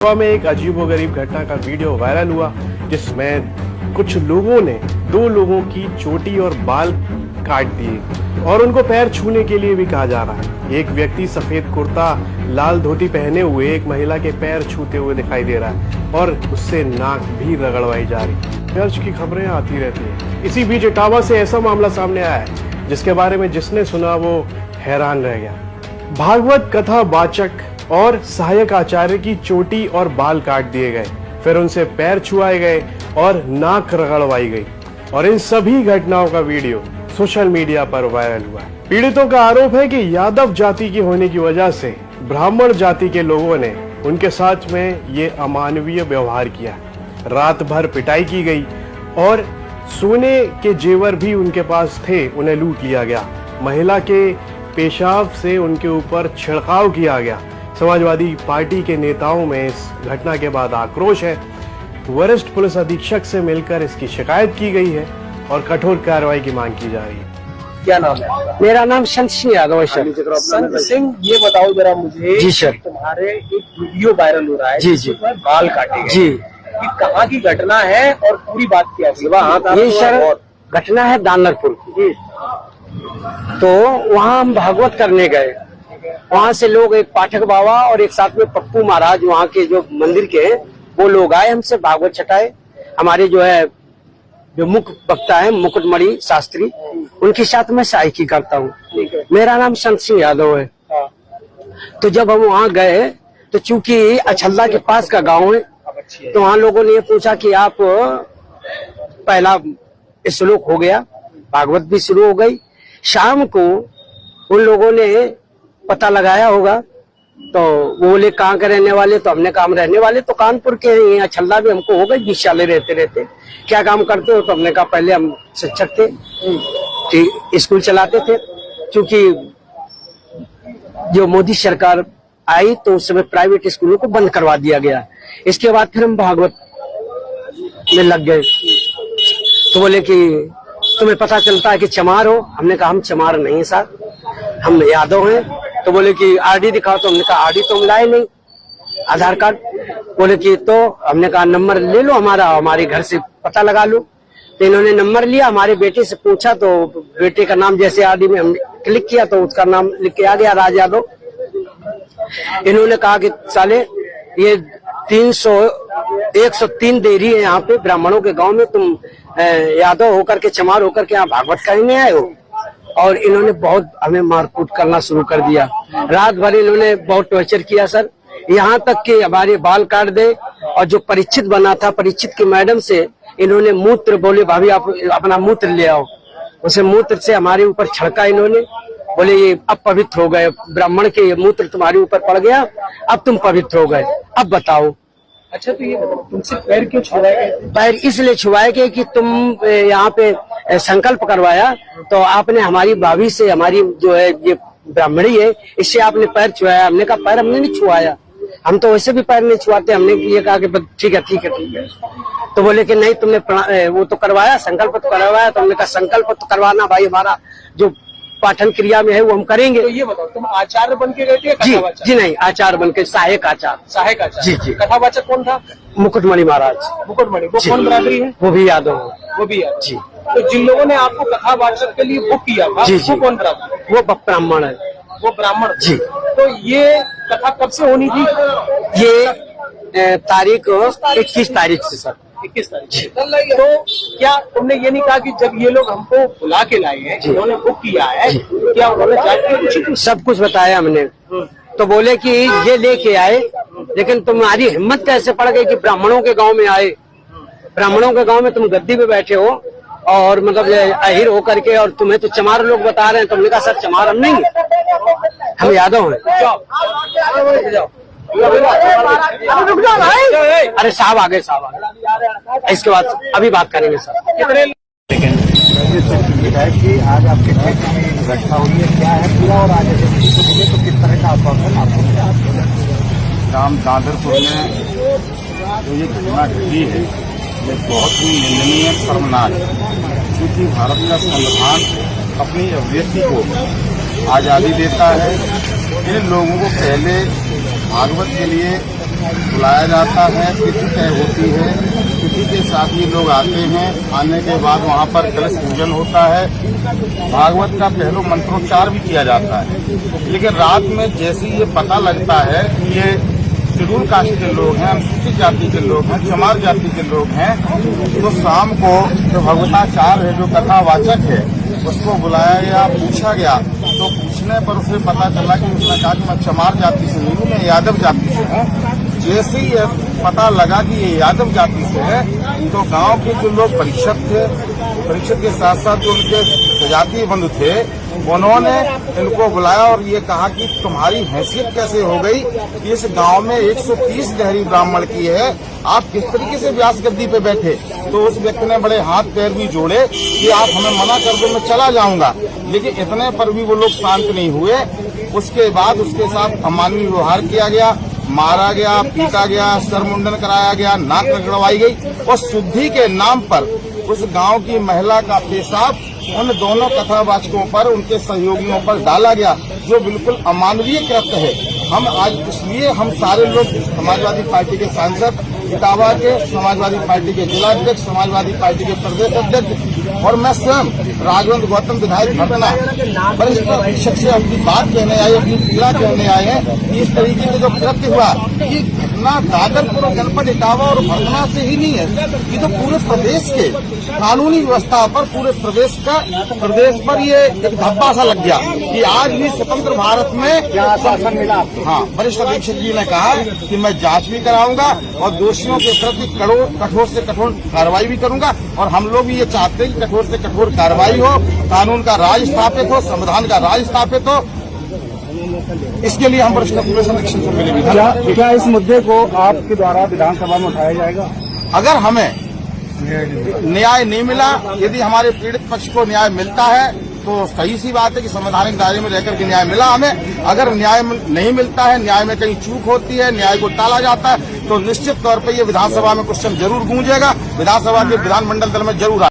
गोवा में एक अजीबोगरीब घटना का वीडियो वायरल हुआ जिसमें कुछ लोगों ने दो लोगों की चोटी और बाल काट दिए और उनको पैर छूने के लिए भी कहा जा रहा है। एक व्यक्ति सफेद कुर्ता लाल धोती पहने हुए एक महिला के पैर छूते हुए दिखाई दे रहा है और उससे नाक भी रगड़वाई जा रही है। दर्ज की खबरें आती रहती है। इसी बीच इटावा से ऐसा मामला सामने आया है जिसके बारे में जिसने सुना वो हैरान रह गया। भागवत कथा वाचक और सहायक आचार्य की चोटी और बाल काट दिए गए, फिर उनसे पैर छुआए गए और नाक रगड़वाई गई और इन सभी घटनाओं का वीडियो सोशल मीडिया पर वायरल हुआ है। पीड़ितों का आरोप है कि यादव जाति की होने की वजह से ब्राह्मण जाति के लोगों ने उनके साथ में ये अमानवीय व्यवहार किया। रात भर पिटाई की गई और सोने के जेवर भी उनके पास थे, उन्हें लूट लिया गया। महिला के पेशाब से उनके ऊपर छिड़काव किया गया। समाजवादी पार्टी के नेताओं में इस घटना के बाद आक्रोश है। वरिष्ठ पुलिस अधीक्षक से मिलकर इसकी शिकायत की गई है और कठोर कार्रवाई की मांग की जा रही है। क्या नाम है? मेरा नाम संत सिंह यादव है सर। संत सिंह, ये बताओ जरा मुझे। जी सर। तुम्हारे एक वीडियो वायरल हो रहा है जी जी, बाल काटे गए। जी, ये कहाँ की घटना है और पूरी बात क्या है? ये सर घटना है दानरपुर की। तो वहाँ हम भागवत करने गए। वहाँ से लोग, एक पाठक बाबा और एक साथ में पप्पू महाराज वहाँ के जो मंदिर के हैं, वो लोग आए हमसे भागवत छटाए। हमारे जो है जो मुख्य वक्ता है मुकुटमणि शास्त्री, उनके साथ मैं सहायकी करता हूँ। मेरा नाम संत सिंह यादव है। तो जब हम वहाँ गए तो चूंकि अछल्ला के पास का गांव है, तो वहाँ लोगों ने ये पूछा कि आप, पहला श्लोक हो गया, भागवत भी शुरू हो गई। शाम को उन लोगों ने पता लगाया होगा, तो वो बोले कहाँ के रहने वाले? तो हमने कहा हम रहने वाले तो कानपुर के हैं। यहाँ छल्ला भी हमको हो गई 20 साल रहते रहते। क्या काम करते हो? तो हमने कहा पहले हम शिक्षक थे, स्कूल चलाते थे। क्योंकि जो मोदी सरकार आई तो उस समय प्राइवेट स्कूलों को बंद करवा दिया गया। इसके बाद फिर हम भागवत में लग गए। तो बोले कि तुम्हें पता चलता है कि चमार हो? हमने कहा हम चमार नहीं सर, हम यादव हैं। तो बोले कि आरडी दिखाओ। तो हमने कहा आरडी तो हम लाए नहीं, आधार कार्ड। बोले कि तो हमने कहा नंबर ले लो हमारा, हमारे घर से पता लगा लो। तो इन्होंने नंबर लिया, हमारे बेटे से पूछा तो बेटे का नाम जैसे आरडी में हमने क्लिक किया तो उसका नाम लिख के आ गया, राज यादव। इन्होंने कहा कि साले ये 103 देरी है यहाँ पे ब्राह्मणों के गांव में, तुम यादव होकर के चमार होकर के यहाँ भागवत करने आए हो। और इन्होंने बहुत हमें मारकूट करना शुरू कर दिया। रात भर इन्होंने बहुत टॉर्चर किया सर, यहाँ तक कि हमारे बाल काट दे। और जो परीक्षित बना था, परीक्षित की मैडम से इन्होंने मूत्र, बोले भाभी आप अपना मूत्र ले आओ। उसे मूत्र से हमारे ऊपर छिड़का इन्होंने। बोले ये अब पवित्र हो गए, ब्राह्मण के ये मूत्र तुम्हारे ऊपर पड़ गया, अब तुम पवित्र हो गए, अब बताओ। अच्छा, तो ये तुमसे पैर क्यों छुआए गए? पैर इसलिए छुआए गए कि तुम यहाँ पे संकल्प करवाया, तो आपने हमारी भाभी से, हमारी जो है ये ब्राह्मणी है, इससे आपने पैर छुआया। हमने कहा पैर हमने नहीं छुआया, हम तो वैसे भी पैर नहीं छुआते। हमने ये कहा कि ठीक है ठीक है ठीक है। तो बोले कि नहीं तुमने वो तो करवाया, संकल्प तो करवाया। तो हमने कहा संकल्प तो करवाना भाई, हमारा जो पाठन क्रिया में है वो हम करेंगे। तो ये बताओ, तुम आचार्य बन के गए थे? जी नहीं, आचार्य बन के, सहायक आचार्य। सहायक आचार्य? जी जी। कथावाचक कौन था? मुकुटमणि महाराज। मुकुटमणि, वो कौन बरादरी है? वो भी यादव। वो भी यादव जी। तो जिन लोगों ने आपको कथावाचक के लिए बुक किया था, जी जी, वो कौन बरादरी? वो ब्राह्मण है। वो ब्राह्मण जी। तो ये कथा कब से होनी थी? ये तारीख 21 तारीख से सर। 21 तारीख। तो क्या तुमने ये नहीं कहा कि जब ये लोग हमको बुला के लाए हैं, इन्होंने बुक किया है, क्या उन्होंने जाके सब कुछ बताया हमने? तो बोले कि ये लेके आए, लेकिन तुम्हारी हिम्मत कैसे पड़ गई कि ब्राह्मणों के गांव में आए? ब्राह्मणों के गांव में तुम गद्दी पे बैठे हो और मतलब अहिर होकर के, और तुम्हें तो चमार लोग बता रहे हैं। तुमने कहा सर चमार हम नहीं, हम यादव हैं। अरे साहब आ गए, साहब आ गए, इसके बाद अभी बात करेंगे सर। कि आज आपके क्षेत्र में घटना हुई है, क्या है पूरा, और आगे से मिले तो किस तरह का आश्वासन आपको? ग्राम दादरपुर में जो ये घटना घटी है ये बहुत ही निंदनीय, शर्मनाक है। क्योंकि भारत का संविधान अपनी अभिव्यक्ति को आज़ादी देता है। इन लोगों को पहले भागवत के लिए बुलाया जाता है, तिथि तय होती है, तिथि के साथ ही लोग आते हैं। आने के बाद वहाँ पर कलश पूजन होता है, भागवत का पहलो मंत्रोच्चार भी किया जाता है। लेकिन रात में जैसे ये पता लगता है कि ये शेड्यूल कास्ट के लोग हैं, अनुसूचित जाति के लोग हैं, चमार जाति के लोग हैं, तो शाम को जो भगवताचार्य है, जो कथावाचक है, उसको बुलाया गया, पूछा गया। तो पूछने पर उसे पता चला कि उसने कहा कि मैं चमार जाति से नहीं हूँ, मैं यादव जाति से हूँ। जैसे ही यह पता लगा कि ये यादव जाति से है, तो गांव के जो लोग परीक्षक थे, परीक्षक के साथ साथ जो उनके जातीय बंधु थे, उन्होंने इनको बुलाया और ये कहा कि तुम्हारी हैसियत कैसे हो गई कि इस गांव में 130 गहरी ब्राह्मण की है, आप किस तरीके से व्यास गद्दी पे बैठे। तो उस व्यक्ति ने बड़े हाथ पैर भी जोड़े कि आप हमें मना कर दो, मैं चला जाऊंगा। लेकिन इतने पर भी वो लोग शांत नहीं हुए। उसके बाद उसके साथ अमानवीय व्यवहार किया गया, मारा गया, पीटा गया, सर मुंडन कराया गया, नाक रगड़वाई गई और शुद्धि के नाम पर उस गांव की महिला का पेशाब उन दोनों कथावाचकों पर, उनके सहयोगियों पर डाला गया, जो बिल्कुल अमानवीय कृत्य है। हम आज इसलिए हम सारे लोग समाजवादी पार्टी के सांसद, इटावा के समाजवादी पार्टी के जिलाध्यक्ष, समाजवादी पार्टी के प्रदेश अध्यक्ष और मैं स्वयं राजवंत गौतम विधायक भटना वरिष्ठ शिक्षक से अपनी बात कहने आए, अपनी पीड़ा कहने आए हैं कि इस तरीके से जो कृत्य हुआ, ये घटना दादरपुर जनपद इटावा और भटना से ही नहीं है, ये तो पूरे प्रदेश के कानूनी व्यवस्था पर, पूरे प्रदेश पर ये एक धब्बा सा लग गया कि आज भी स्वतंत्र भारत में शासन मिला। हाँ, वरिष्ठ अधीक्षक जी ने कहा कि मैं जांच भी कराऊंगा और दोषियों के प्रति कठोर से कठोर कार्रवाई भी करूंगा। और हम लोग भी ये चाहते हैं कि कठोर से कठोर कार्रवाई हो, कानून का राज स्थापित हो, संविधान का राज स्थापित हो। इसके लिए हम वरिष्ठ पुलिस अधीक्षक से मिले भी। क्या इस मुद्दे को आपके द्वारा विधानसभा में उठाया जाएगा? अगर हमें न्याय नहीं मिला, यदि हमारे पीड़ित पक्ष को न्याय मिलता है तो सही सी बात है कि संवैधानिक दायरे में रहकर के न्याय मिला हमें। अगर न्याय नहीं मिलता है, न्याय में कहीं चूक होती है, न्याय को टाला जाता है, तो निश्चित तौर पर ये विधानसभा में क्वेश्चन जरूर गूंजेगा, विधानसभा के विधानमंडल दल में जरूर